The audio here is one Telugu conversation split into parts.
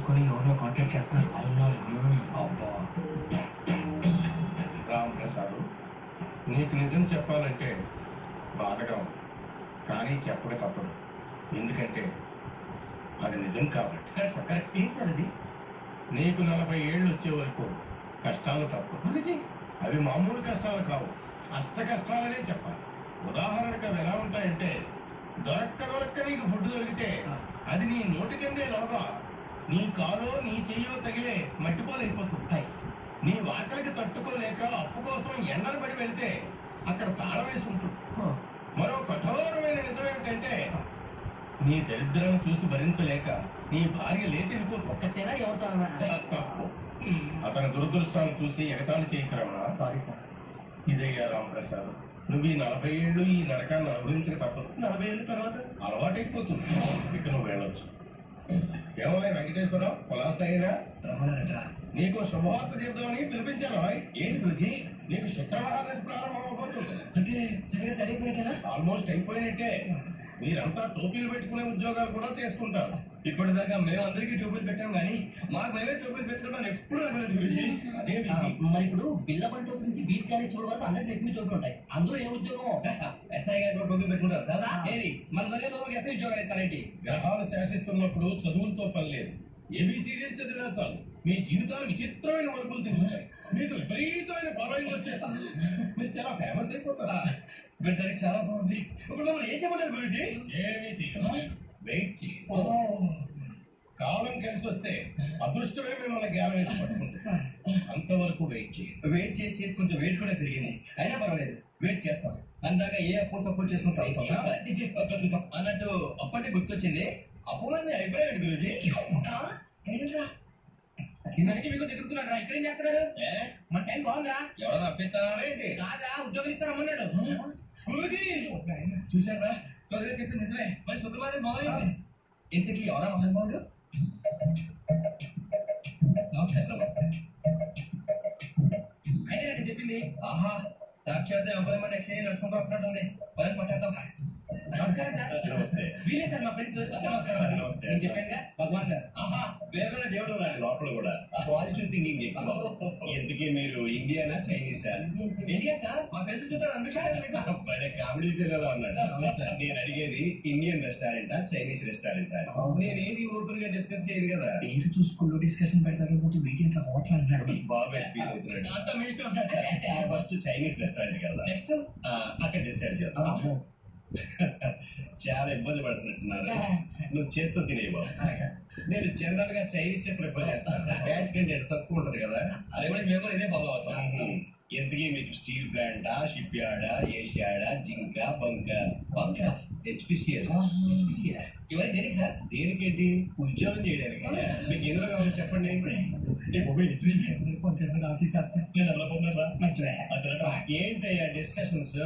తీసుకొని ఎవరినో కాంటాక్ట్ చేస్తున్నారు. అవునా? అబ్బా రామ్ ప్రసాద్, నీకు నిజం చెప్పాలంటే బాధగా ఉంది, కానీ చెప్పక తప్పదు. ఎందుకంటే అది నిజం కాబట్టి. కరెక్ట్. ఏం సార్ అది? నీకు 40 ఏళ్ళు వచ్చే వరకు కష్టాలు తప్పవు. అవి మామూలు కష్టాలు కావు, అష్ట కష్టాలనే చెప్పాలి. ఉదాహరణకు అవి ఎలా ఉంటాయంటే, దొరక్క నీకు ఫుడ్ దొరికితే అది నీ నోటి కిందే లోగా నీ కాలో నీ చెయ్యో తగిలే మట్టిపాలైపోతుంది. నీ వాకలికి తట్టుకోలేక అప్పు కోసం ఎండను పడి వెళ్తే అక్కడ తాళం వేసి ఉంటుంది. మరో కఠోరమైన నిజం ఏమిటంటే, నీ దరిద్రం చూసి భరించలేక నీ భార్య లేచి వెళ్ళిపోతుంది. ఒక్కతేనా ఎవరితో? తప్పు. అతని దురదృష్టాన్ని చూసి ఎగతాళి చేయకరమా? Sorry sir. ఇదయ్యా రామప్రసాద్, నువ్వు ఈ 40 ఏళ్ళు ఈ నరకాన్ని అనుభవించక తప్పదు. 40 ఏళ్ళ తర్వాత అలవాటైపోతుంది. ఇక నువ్వు వెళ్ళొచ్చు. ఏమయ్య వెంకటేశ్వరరావు, కులాసైనా నీకు శుభవార్త చెబుదామని పిలిపించాను. ఏంటి గురించి? నీకు శుక్రవారం ప్రారంభం అవబోతుంది. అంటే సరిగా సరిపోయినట్టేనా? ఆల్మోస్ట్ అయిపోయినట్టే. మీరంతా టోపీలు పెట్టుకునే ఉద్యోగాలు కూడా చేసుకుంటారు. ఇప్పటిదాకా మేము అందరికీ టోపీలు పెట్టాం కానీ మాకు మేమే టోపీలు పెట్టుకుంటాం ఎప్పుడు అనుకోలేదు గురించి. మరి ఇప్పుడు బిల్ల పంట నుంచి బీట్ కానీ చూడ వరకు అందరికి నెత్తిమి చోట్లు ఉంటాయి. అందులో ఏ ఉద్యోగం? ఎస్ఐ గారు కూడా టోపీలు పెట్టుకుంటారు దాదా. ఏది మన చదివే లోపలికి ఎస్ఐ ఉద్యోగాలు ఇస్తారేంటి? గ్రహాలు శాసిస్తున్నప్పుడు చదువులతో పని లేదు. ఏబిసిడీ చదివినా చాలు మీ జీవితాలు విచిత్రమైన మలుపులు తిరుగుతాయి. మీకు విపరీతమైన ఫాలోయింగ్ వచ్చేస్తుంది. మీరు చాలా ఫేమస్ అయిపోతారా. పెట్టడానికి చాలా బాగుంది. ఇప్పుడు మమ్మల్ని ఏం చెప్పంటారు గురించి? ఏమీ చేయదు, వెయిట్ చేయి. కాలం కలిసి వస్తే అదృష్టమే మిమ్మల్ని గ్యారం వేసి పట్టుకుంటుంది. అంతవరకు వెయిట్ చేయి. వెయిట్ చేసి కొంచెం వెయిట్ కూడా పెరిగింది. అయినా పర్వాలేదు, వెయిట్ చేస్తాం. అందాక ఏ అప్పు సపోర్ట్ చేసుకుంటాం అన్నట్టు అప్పటి గుర్తొచ్చింది. అప్పు మంది అయిపోయాడు గురించి. ఇందరికి మీకు ఎదుగుతున్నాడు రా. ఇక్కడేం చేస్తున్నాడు? మన టైం బాగుందిరా. ఎవరైనా అప్పిస్తారా ఏంటి? కాదా, ఉద్యోగం ఇస్తారమ్మన్నాడు. గురుజీ చూశారా? త్వరగా చెప్తే నిజమే. మరి శుక్రవారం మొదలైంది. ఇంతకీ ఎవరా మహానుభావుడు? నమస్కారం. అయితే నేను చెప్పింది. ఆహా, సాక్షాత్ ఎంప్లాయ్మెంట్ ఎక్స్చేంజ్ నడుచుకుంటూ వస్తున్నట్టుంది. పని మాట్లాడతాం. నమస్కారం సార్. నమస్తే. వీలే సార్ మా ఫ్రెండ్స్. నమస్తే. నేను చెప్పానుగా భగవాన్ గారు. ఆహా, వేరే దేవుడు ఉన్నాడు లోపల కూడా పాజిటివ్ థింకింగ్ ఎక్కువ. ఎందుకే మీరు ఇండియానా చైనీసా? ఇండియా సార్, మా ఫేస్ చూస్తారు అనిపించలేదు. భలే కామెడీ పిల్లలు అన్నాడు. నేను అడిగేది ఇండియన్ రెస్టారెంటా చైనీస్ రెస్టారెంటా? నేనేది ఓపెన్ గా డిస్కస్ చేయదు కదా. పేరు చూసుకుంటూ డిస్కషన్ పెడతారు. వీకెండ్ హోటల్ అంటున్నాడు. బాబాయ్ ఫీల్ అవుతున్నాడు. అంతా మీ ఇష్టం. ఫస్ట్ చైనీస్ రెస్టారెంట్ కదా, నెక్స్ట్ అక్కడ డిసైడ్ చేద్దాం. చాలా ఇబ్బంది పడుతున్నట్టున్నారు. నువ్వు చేత్తో తినే బాబు. నేను జనరల్ గా చైనీస్ ప్రిఫర్ చేస్తాను. బ్యాట్ కంటే తక్కువ ఉంటది కదా. అదే కూడా మేము ఇదే ఫాలో అవుతాం. ఎందుకే మీకు స్టీల్ ప్లాంటా, షిప్ యార్డా, ఏషియాడా, జింక, బంక, హెచ్పిసిఎల్. ఇవన్నీ దేనికి సార్? దేనికేంటి? ఉద్యోగం చేయడానికి. మీకు ఎందులో కావాలో చెప్పండి. ఏంటయ్యా డిస్కషన్స్?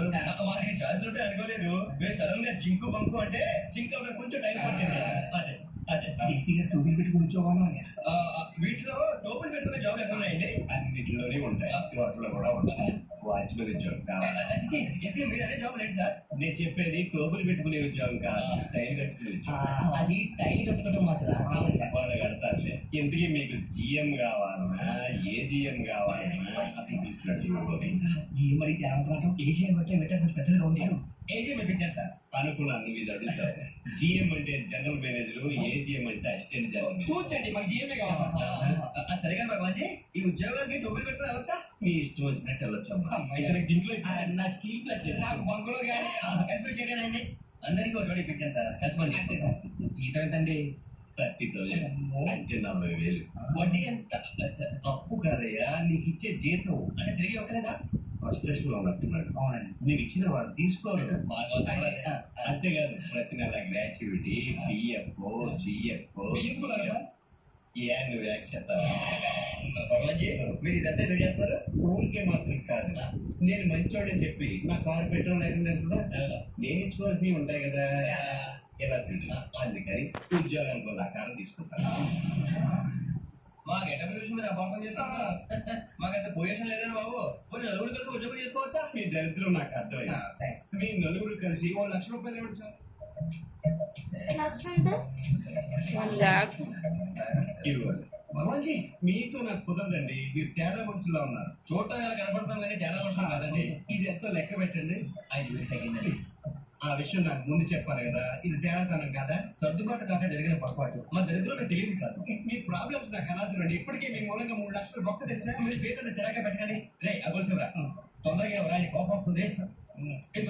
వారికి ఛాయిస్ ఉంటే అనుకోలేదు. మీరు సడన్ గా జింకు బంకు అంటే జింక్ అవ్వడం కొంచెం టైం పట్టింది. అదే అదే టోపీ పెట్టుకుని ఉద్యోగం. వీటిలో టోపీలు పెట్టుకునే జాబ్లు ఎక్కడ ఉన్నాయండి? అన్నిటిలోనే ఉంటాయి, వాటిలో కూడా ఉంటాయి. వాచ్మెన్ ఉద్యోగం కావాలా? మీరు అనే జాబ్ లేదు సార్. నేను చెప్పేది టోపులు పెట్టుకునే ఉద్యోగం కాదు, టైం కట్టుకునే ఉద్యోగం. అది టైల్ కట్టుకోవడం మాత్రం వాళ్ళు కడతారులే. ఇంతకీ మీకు జిఎం కావాలన్నా, ఏజిఎం కావాలన్నా అట్లా తీసుకున్నట్టు జిఎం అడిగితే ఏమంటారు? ఏజిఎం అంటే కొంచెం పెద్దగా ఉంది. ఏజీ మెప్పించారు సార్. అనుకున్నాను మీరు అడుగుతారు. జిఎం అంటే జనరల్ మేనేజర్, ఏజిఎం అంటే అసిస్టెంట్ జనరల్ మేనేజర్. కూర్చోండి, మాకు జీఎంఏ కావాలి. సరిగా భగవాన్జీ, ఈ ఉద్యోగానికి టోపీలు పెట్టుకుని వెళ్ళొచ్చా? మీ ఇష్టం వచ్చినట్టు వెళ్ళొచ్చమ్మా. నాకు స్టీల్ ప్లాంట్ బంకులో కానీ కన్ఫ్యూజ్ చేయకండి. అందరికీ ఒక చోట ఇప్పించాను సార్. కలిసి పని చేస్తే సార్. జీతం ఏంటండి? 30,000 అంటే 40,000. వడ్డీ ఎంత? తప్పు కాదయ్యా, నీకు ఇచ్చే జీతం. అంటే తిరిగి ఒక్కలేదా? ఫ్రస్ట్రేషన్ లో ఉన్నట్టున్నాడు. అవునండి. నేను ఇచ్చిన వాడు తీసుకోవాలి. అంతేకాదు, ప్రతి నెల గ్రాట్యుటీ, పిఎఫ్, సిఎఫ్, నువ్వు చేస్తావా? భగవాన్జీ, మీరు ఇదంతా ఎందుకు చేస్తారు? ఊరికే మాత్రం కాదు, నేను మంచోడని చెప్పి నా కారు పెట్రోల్ లేకుండా కూడా నేను ఇచ్చుకోవాల్సినవి ఉంటాయి కదా. ఎలా చూడు, అందుకని ఉద్యోగానికి నా కారు తీసుకుంటాను. మాకు ఎక్కడ విషయం మీరు అపార్థం చేస్తారా? మాకంత పొజిషన్ లేదని బాబు. కొన్ని నలుగురు కలిసి ఉద్యోగం చేసుకోవచ్చా? మీ దరిద్రం నాకు అర్థమైంది. మీ నలుగురు కలిసి 1 లక్ష రూపాయలు ఇవ్వచ్చు. లక్ష అంటే 1 lakh. ఇవ్వండి. భగవాన్జీ మీతో నాకు కుదరదండి, మీరు తేడా మనుషుల్లో ఉన్నారు. చూడటం ఎలా కనపడతాం కానీ తేడా వర్షం కాదండి. ఇది ఎంతో లెక్క పెట్టండి. 5,000 తగ్గిందండి. ఆ విషయం నాకు ముందు చెప్పాలి కదా, ఇది తేడాతనం కదా. సర్దుబాటు కాక జరిగిన పొరపాటు మా దరిద్రం మీకు తెలియదు కాదు. మీ ప్రాబ్లమ్స్ నాకు అనవసరం అండి. ఇప్పటికే మీ మూలంగా 3 లక్షలు బొక్క తెలుసా. మీరు పేద చిరాక పెట్టకండి. రే అగోల్సివరా తొందరగా ఎవరా కోపం వస్తుంది. ప్లీజ్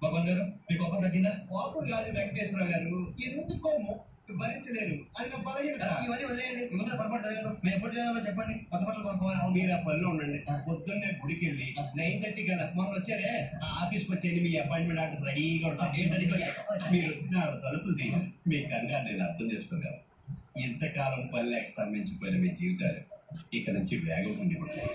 భగవాన్ గారు మీ కోపం తగ్గిందా? కోపం కాదు వెంకటేశ్వర గారు, ఎందుకో భరించలేరు, అది నా బలహీనత. ఇవన్నీ వదిలేయండి. ఇంకొకసారి పొరపాటు జరగదు. మేము ఎప్పుడు చేయాలో చెప్పండి. కొత్త బట్టలు కొనుక్కోవాలి. మీరు ఆ పనిలో ఉండండి. పొద్దున్నే గుడికి వెళ్ళి 9:30 కల్లా మొన్న వచ్చారే ఆ ఆఫీస్కి వచ్చేయండి. మీ అపాయింట్మెంట్ ఆర్డర్ రెడీగా ఉంటాం. ఏంటది? మీరు వచ్చిన తలుపులు తీయండి. మీ కంగారు నేను అర్థం చేసుకోగలను. ఇంతకాలం పని లేక స్తంభించిపోయిన మీ జీవితాలు ఇక నుంచి వేగం ఉండి ఉంటాయి.